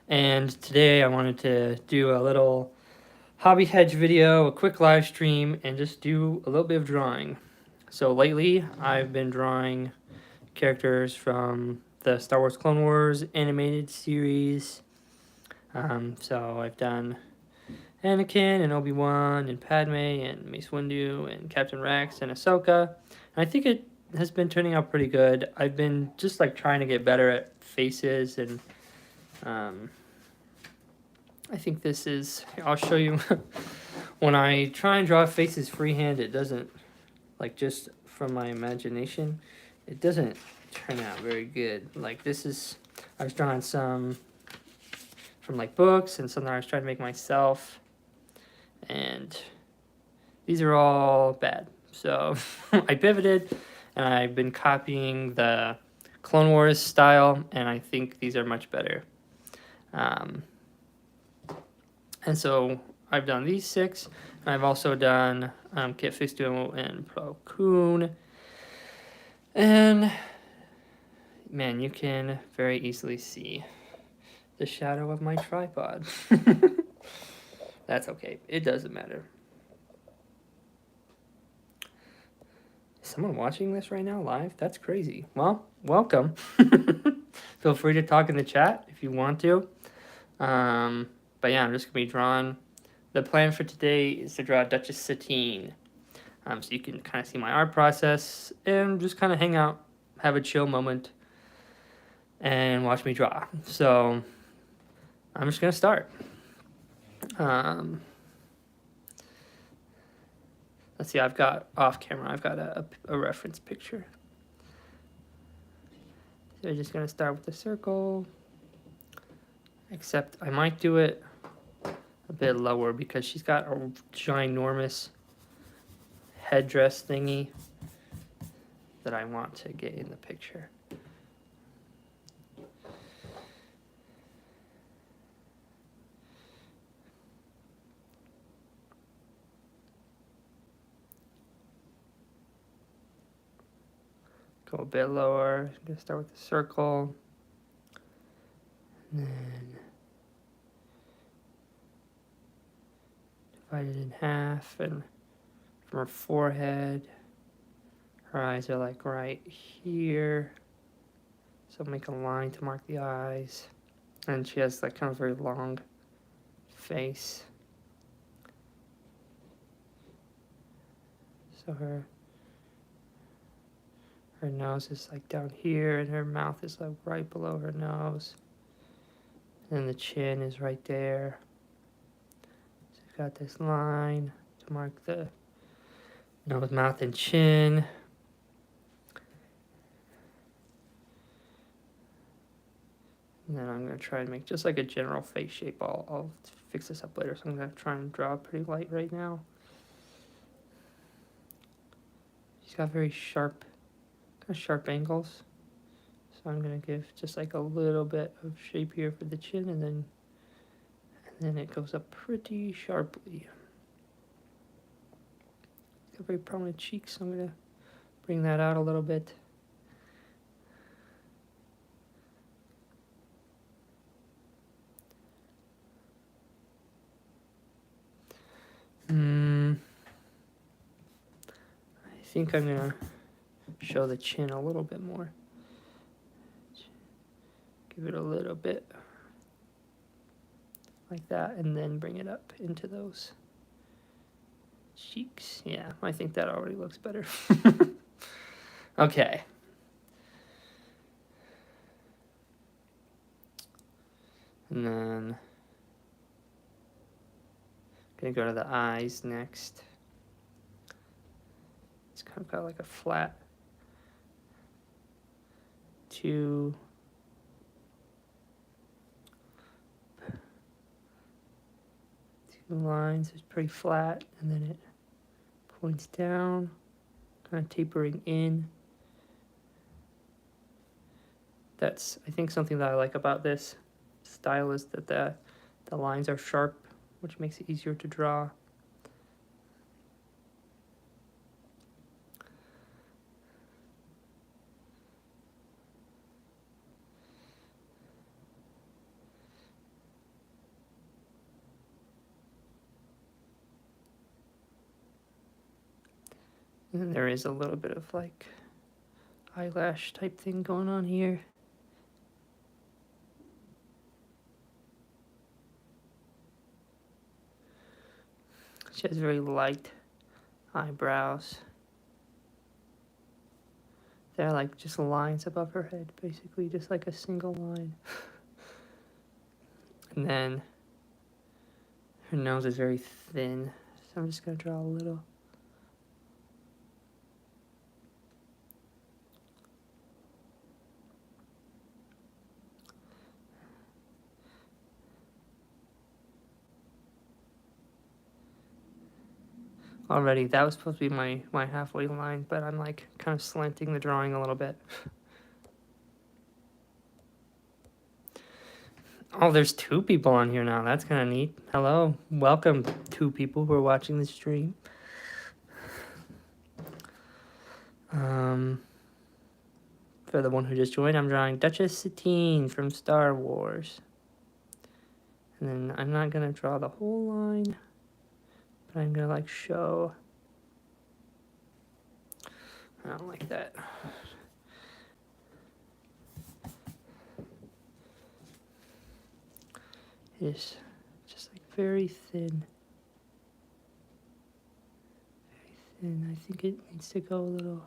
and today I wanted to do a little hobby hedge video, a quick live stream, and just do a little bit of drawing. So lately, I've been drawing characters from the Star Wars Clone Wars animated series. So I've done Anakin and Obi-Wan and Padme and Mace Windu and Captain Rex and Ahsoka. And I think it has been turning out pretty good. I've been just like trying to get better at faces and I think this is, I'll show you. When I try and draw faces freehand, it doesn't, like just from my imagination, it doesn't turn out very good. Like this is, I was drawing some from like books and some that I was trying to make myself. And these are all bad. So I pivoted and I've been copying the Clone Wars style, and I think these are much better. And so I've done these 6. And I've also done Kit Fisto and Pro Koon. And man, you can very easily see the shadow of my tripod. That's okay. It doesn't matter. Is someone watching this right now live? That's crazy. Well, welcome. Feel free to talk in the chat if you want to. But yeah, I'm just going to be drawing. The plan for today is to draw Duchess Satine. So you can kind of see my art process and just kind of hang out, have a chill moment, and watch me draw. So I'm just going to start. Let's see, I've got off camera, I've got a reference picture. So I'm just going to start with the circle, except I might do it a bit lower because she's got a ginormous headdress thingy that I want to get in the picture. Go a bit lower. I'm going to start with the circle. And then divide it in half. And from her forehead, her eyes are like right here. So make a line to mark the eyes. And she has like kind of very long face. So her nose is like down here, and her mouth is like right below her nose. And the chin is right there. So you've got this line to mark the nose, mouth, and chin. And then I'm going to try and make just like a general face shape. I'll fix this up later, so I'm going to try and draw pretty light right now. She's got very sharp angles, so I'm going to give just like a little bit of shape here for the chin, and then it goes up pretty sharply. Got very prominent cheeks, so I'm going to bring that out a little bit. I think I'm going to show the chin a little bit more. Give it a little bit like that, and then bring it up into those cheeks. Yeah, I think that already looks better. Okay. And then gonna go to the eyes next. It's kind of got like a flat two lines. It's pretty flat, and then it points down, kind of tapering in. That's, I think, something that I like about this style is that the lines are sharp, which makes it easier to draw. And then there is a little bit of like eyelash type thing going on here. She has very light eyebrows. They're like just lines above her head, basically, just like a single line. And then her nose is very thin, so I'm just going to draw a little. Already, that was supposed to be my halfway line, but I'm like kind of slanting the drawing a little bit. Oh, there's 2 people on here now. That's kind of neat. Hello. Welcome, 2 people who are watching the stream. For the one who just joined, I'm drawing Duchess Satine from Star Wars. And then I'm not going to draw the whole line, but I'm going to like show. I don't like that. It's just like very thin. Very thin. I think it needs to go a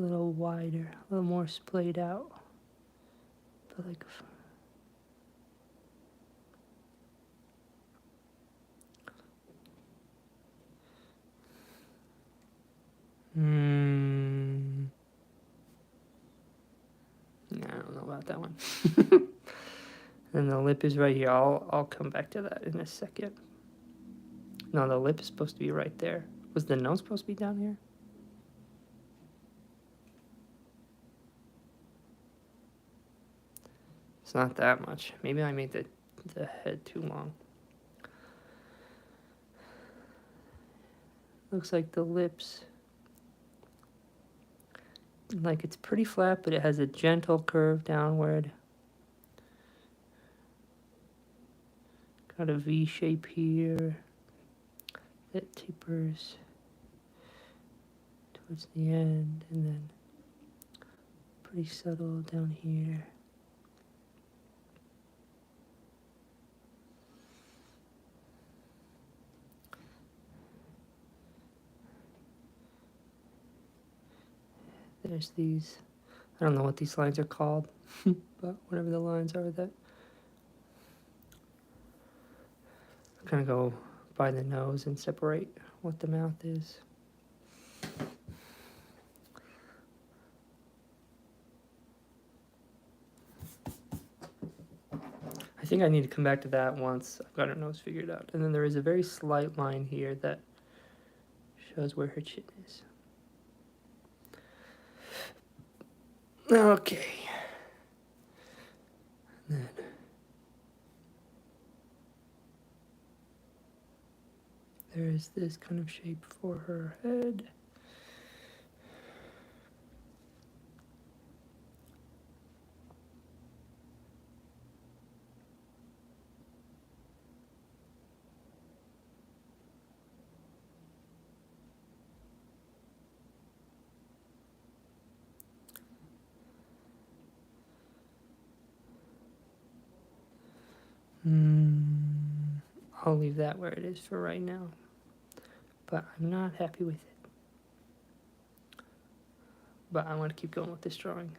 little wider, a little more splayed out. But like I don't know about that one. And the lip is right here. I'll come back to that in a second. No, the lip is supposed to be right there. Was the nose supposed to be down here? It's not that much. Maybe I made the head too long. Looks like the lips, like it's pretty flat, but it has a gentle curve downward. Got a V shape here that tapers towards the end, and then pretty subtle down here. There's these, I don't know what these lines are called, but whatever the lines are that kind of go by the nose and separate what the mouth is. I think I need to come back to that once I've got her nose figured out. And then there is a very slight line here that shows where her chin is. Okay. And then there is this kind of shape for her head. I'll leave that where it is for right now, but I'm not happy with it. But I want to keep going with this drawing.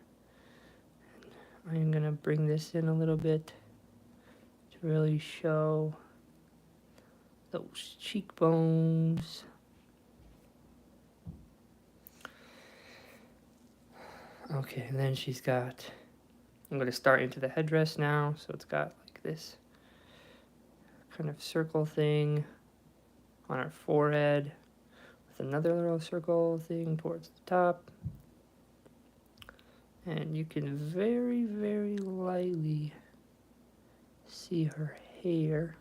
I am going to bring this in a little bit to really show those cheekbones. Okay, and then she's got, I'm going to start into the headdress now, so it's got like this kind of circle thing on her forehead with another little circle thing towards the top. And you can very, very lightly see her hair.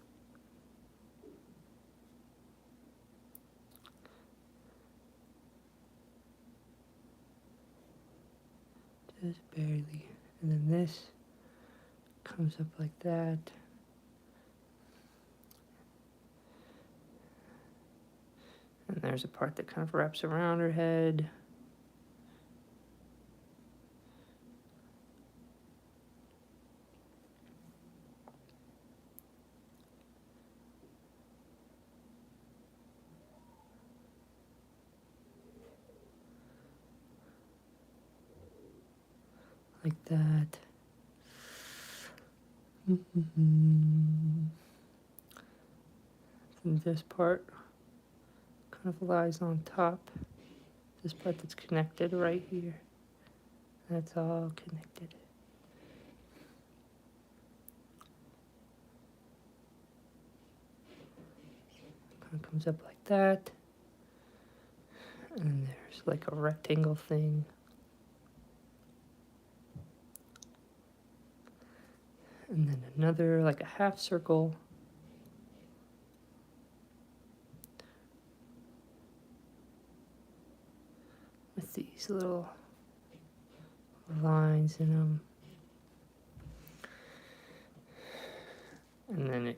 Just barely. And then this comes up like that. And there's a part that kind of wraps around her head. Like that. And this part kind of lies on top. This part that's connected right here. That's all connected. Kind of comes up like that. And there's like a rectangle thing. And then another, like a half circle. With these little lines in them. And then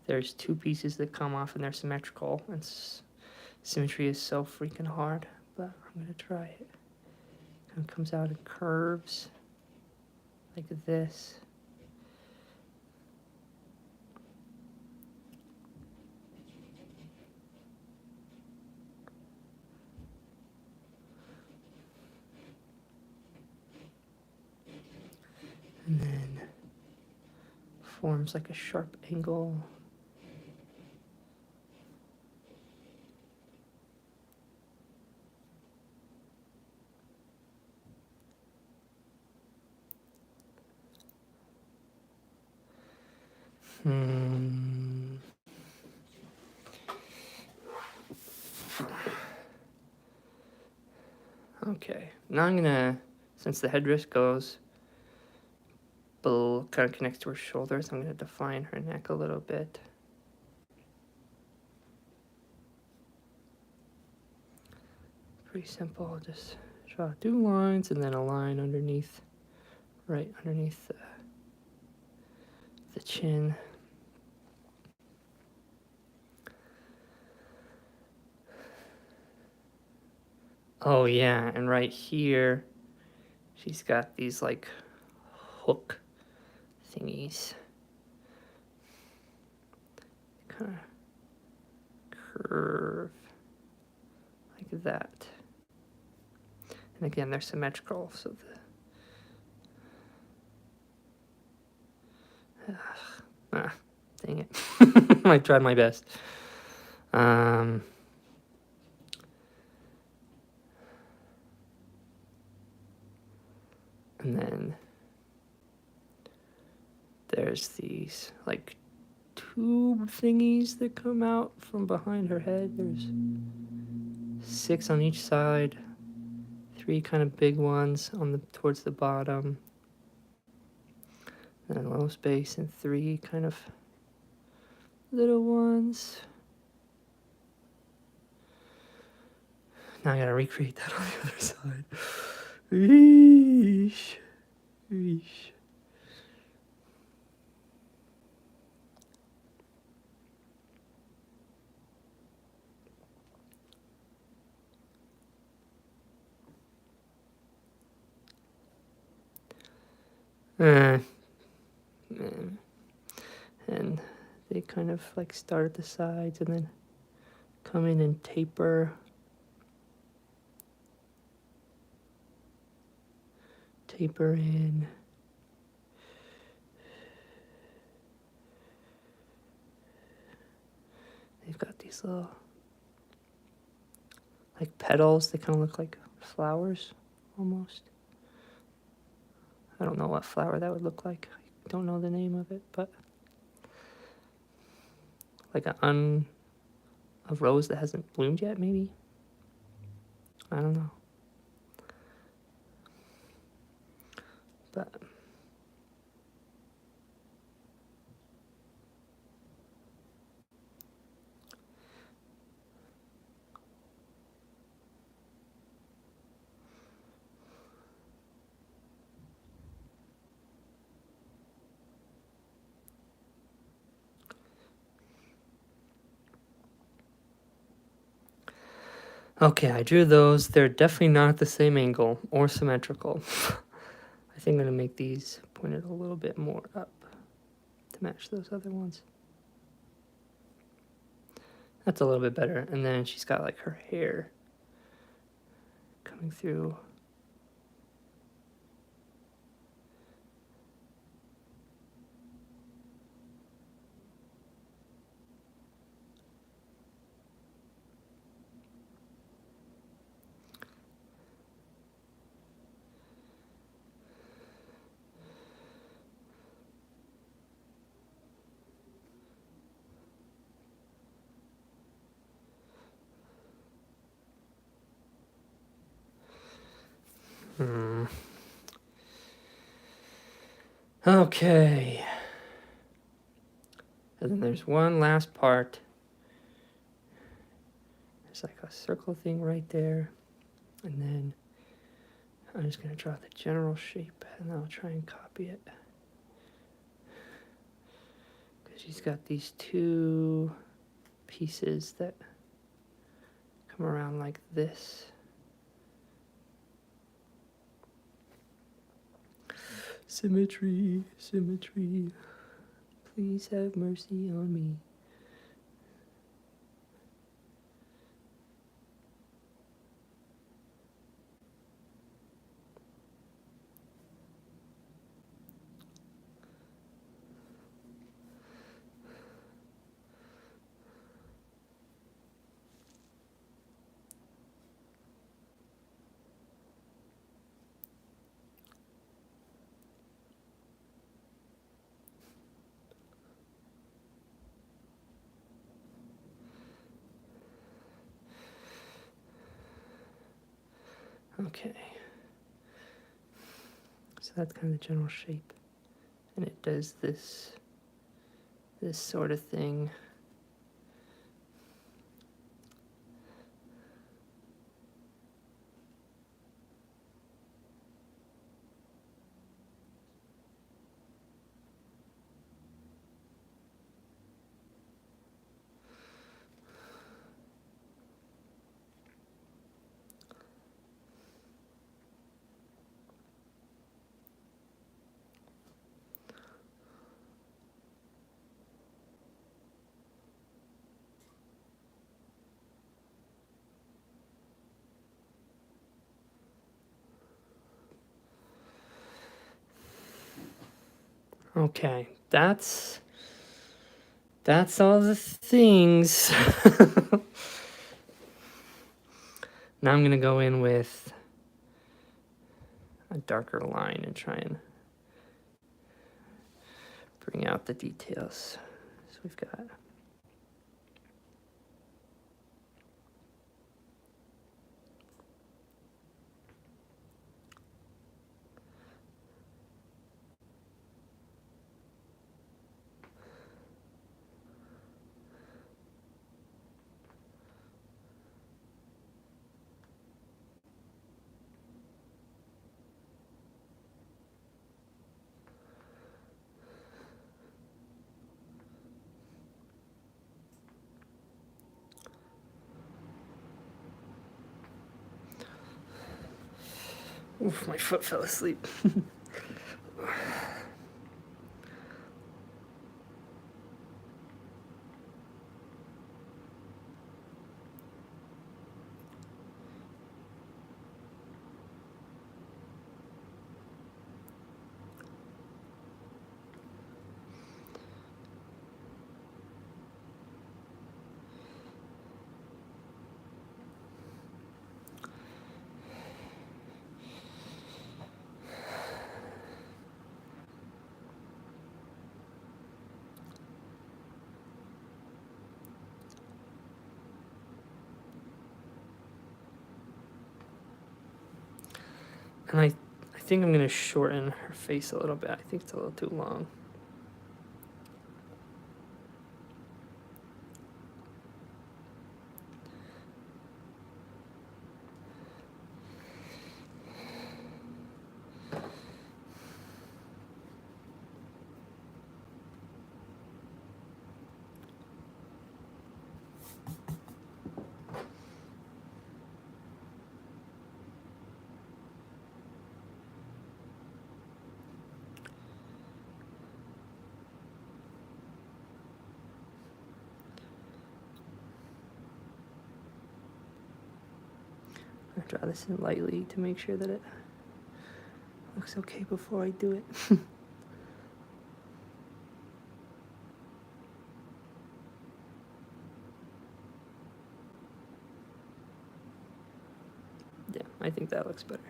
there's two pieces that come off and they're symmetrical. And symmetry is so freaking hard, but I'm gonna try it. Kind of comes out in curves like this. And then forms like a sharp angle. Okay, now I'm gonna, since the headdress goes below, kind of connects to her shoulders, I'm gonna define her neck a little bit. Pretty simple, I'll just draw 2 lines and then a line underneath, right underneath the chin. Oh yeah, and right here, she's got these like hook thingies. Kind of curve like that. And again, they're symmetrical, so dang it. I tried my best. And then there's these like tube thingies that come out from behind her head. There's 6 on each side, 3 kind of big ones on the towards the bottom, and a little space, and 3 kind of little ones. Now I gotta recreate that on the other side. Eesh. Eesh. And they kind of like start at the sides and then come in and taper. Taper in. They've got these little like petals. They kind of look like flowers almost. I don't know what flower that would look like. I don't know the name of it, but like a rose that hasn't bloomed yet, maybe? I don't know. But Okay, I drew those. They're definitely not at the same angle or symmetrical. I think I'm going to make these pointed a little bit more up to match those other ones. That's a little bit better. And then she's got like her hair coming through. Okay. And then there's one last part. There's like a circle thing right there. And then I'm just going to draw the general shape and I'll try and copy it. Because she's got these two pieces that come around like this. Symmetry, symmetry. Please have mercy on me. Okay. So that's kind of the general shape. And it does this sort of thing. Okay, that's all the things. Now I'm gonna go in with a darker line and try and bring out the details. So we've got oof, my foot fell asleep. And I think I'm gonna shorten her face a little bit. I think it's a little too long. draw this in lightly to make sure that it looks okay before I do it. Yeah, I think that looks better.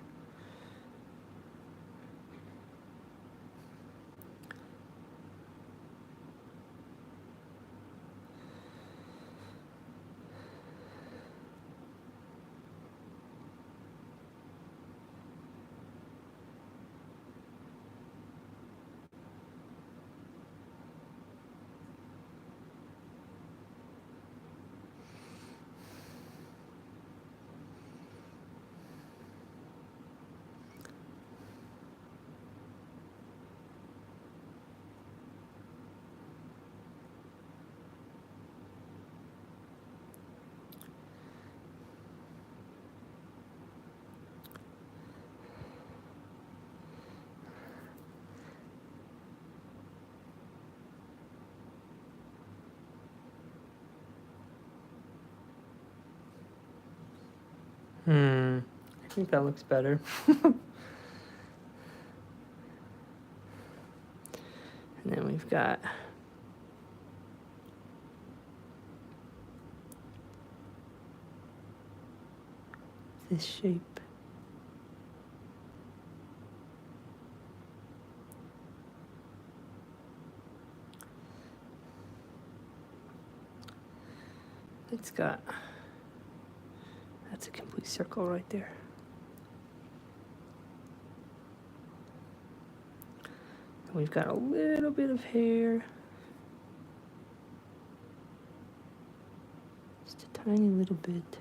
I think that looks better. And then we've got this shape. It's got, that's a complete circle right there. And we've got a little bit of hair. Just a tiny little bit.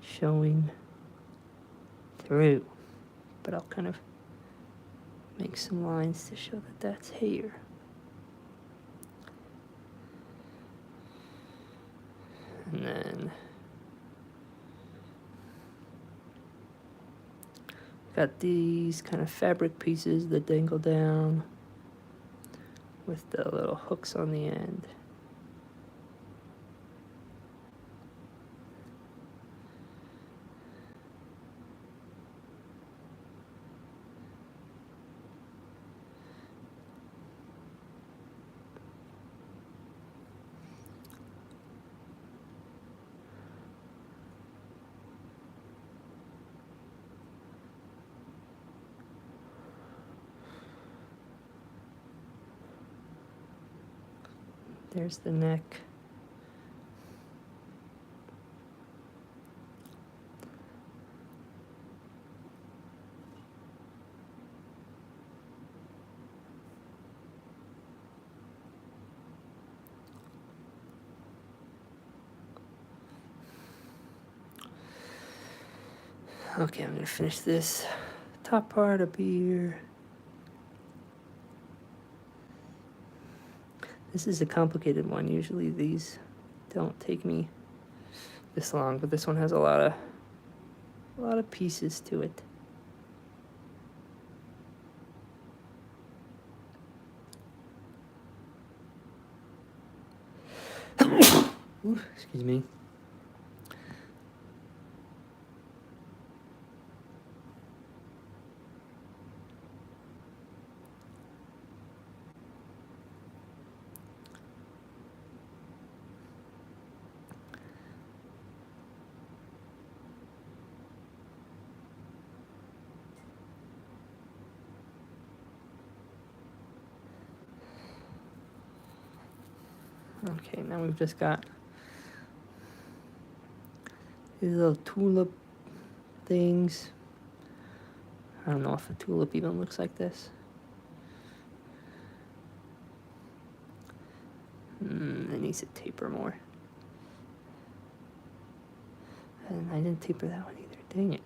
Showing through. But I'll kind of make some lines to show that that's hair. And then got these kind of fabric pieces that dangle down with the little hooks on the end. There's the neck. Okay, I'm gonna finish this top part up here. This is a complicated one. Usually these don't take me this long, but this one has a lot of pieces to it. Ooh, excuse me. Okay, now we've just got these little tulip things. I don't know if a tulip even looks like this. It needs to taper more. And I didn't taper that one either. Dang it.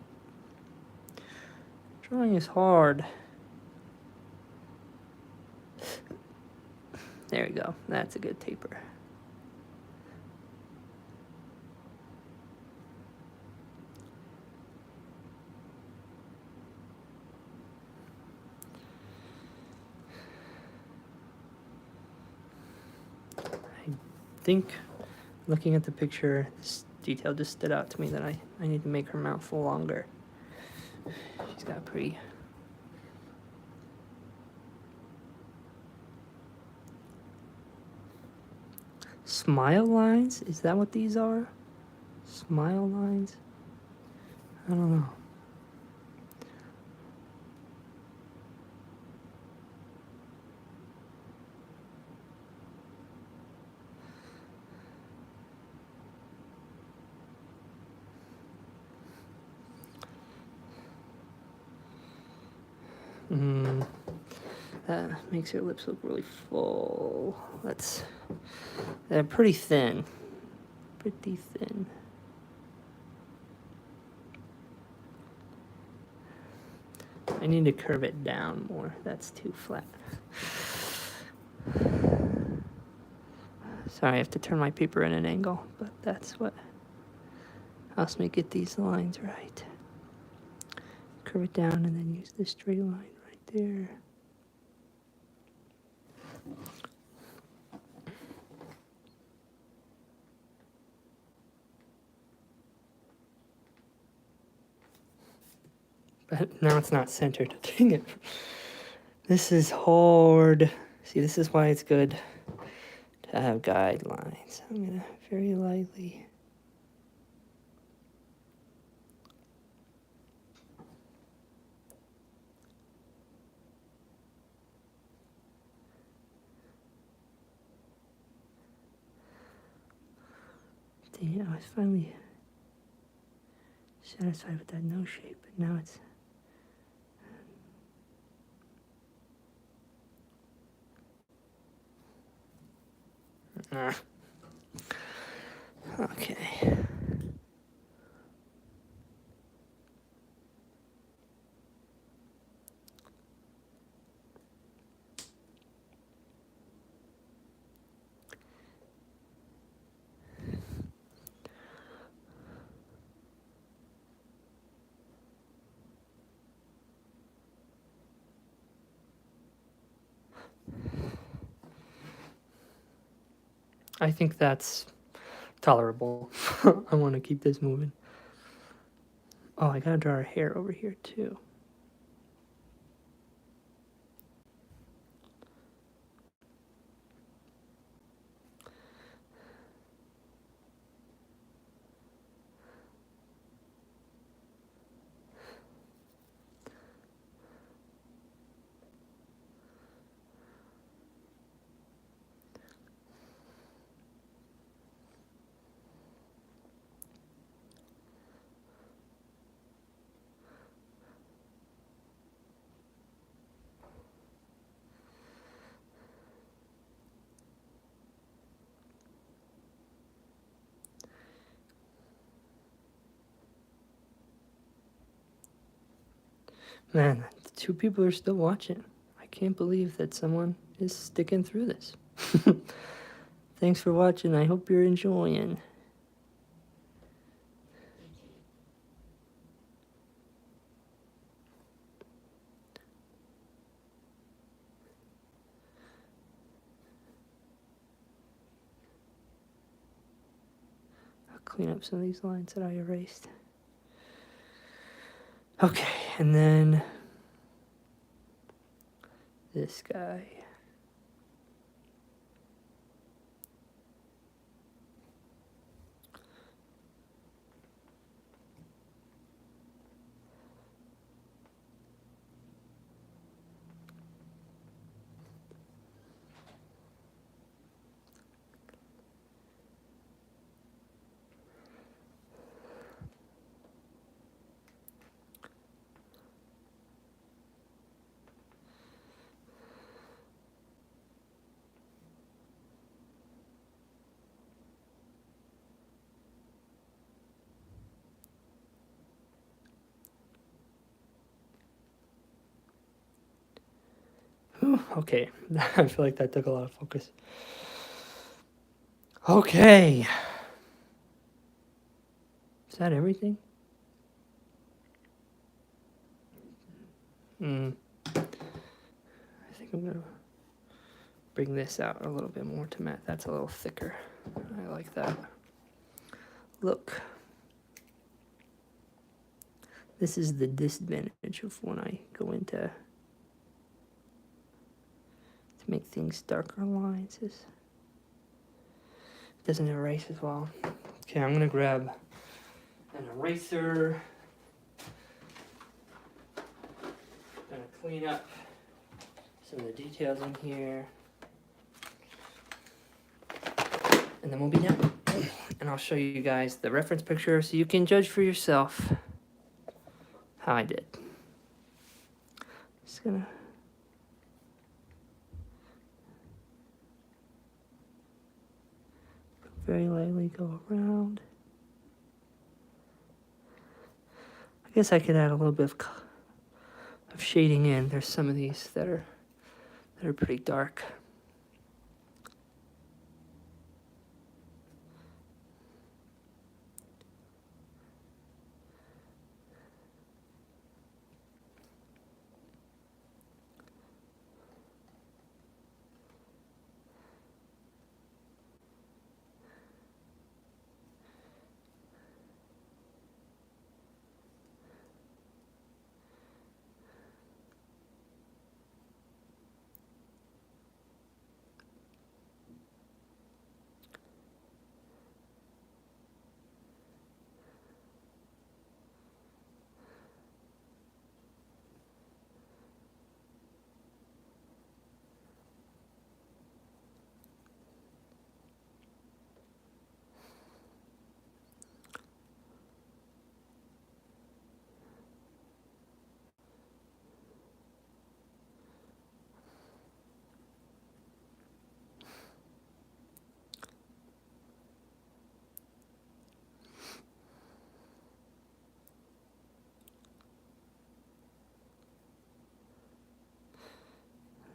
Drawing is hard. There we go. That's a good taper. I think looking at the picture, this detail just stood out to me that I need to make her mouth longer. She's got pretty... Smile lines? Is that what these are? Smile lines? I don't know. That makes her lips look really full. They're pretty thin. Pretty thin. I need to curve it down more. That's too flat. Sorry, I have to turn my paper in an angle, but that's what helps me get these lines right. Curve it down and then use this straight line right there. But now it's not centered. Dang it. This is hard. See, this is why it's good to have guidelines. I'm going to very lightly. Dang it, I was finally satisfied with that nose shape, but now it's... Okay. I think that's tolerable. I want to keep this moving. Oh, I gotta draw her hair over here too. Man, 2 people are still watching. I can't believe that someone is sticking through this. Thanks for watching. I hope you're enjoying. I'll clean up some of these lines that I erased. Okay, and then this guy. Whew, okay, I feel like that took a lot of focus. Okay. Is that everything? I think I'm gonna bring this out a little bit more to matte. That's a little thicker. I like that. look. This is the disadvantage of when I go into to make things darker lines. It doesn't erase as well. Okay, I'm gonna grab an eraser. Gonna clean up some of the details in here. And then we'll be done. And I'll show you guys the reference picture so you can judge for yourself how I did. Just gonna very lightly go around. I guess I could add a little bit of shading in. There's some of these that are pretty dark.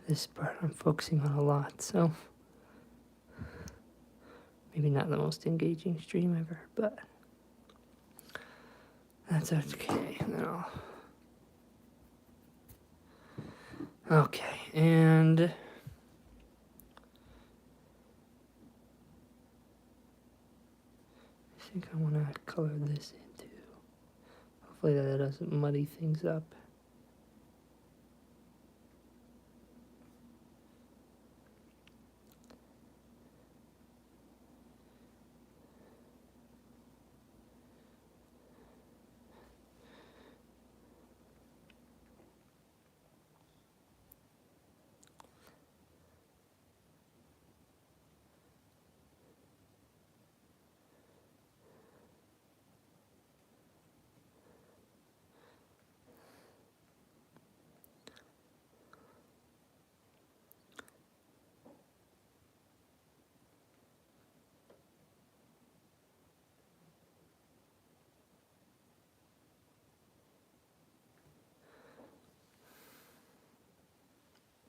This part I'm focusing on a lot, so maybe not the most engaging stream ever, but that's okay. No. Okay, and I think I want to color this in too. Hopefully that doesn't muddy things up.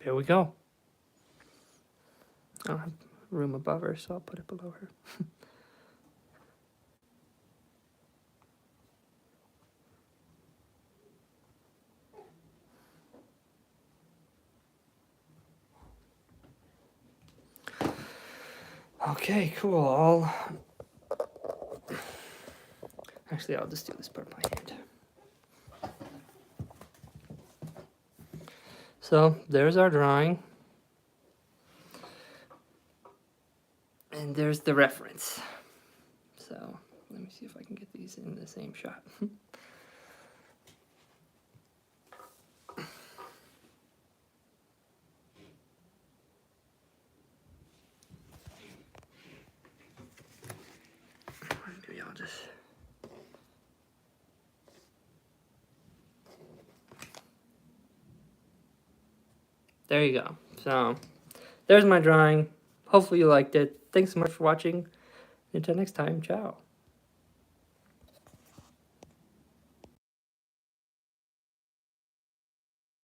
There we go. I don't have room above her, so I'll put it below her. Okay, cool. Actually, I'll just do this part by hand. So there's our drawing. And there's the reference. So let me see if I can get these in the same shot. Maybe I'll just... There you go. So there's my drawing. Hopefully you liked it. Thanks so much for watching. Until next time, ciao.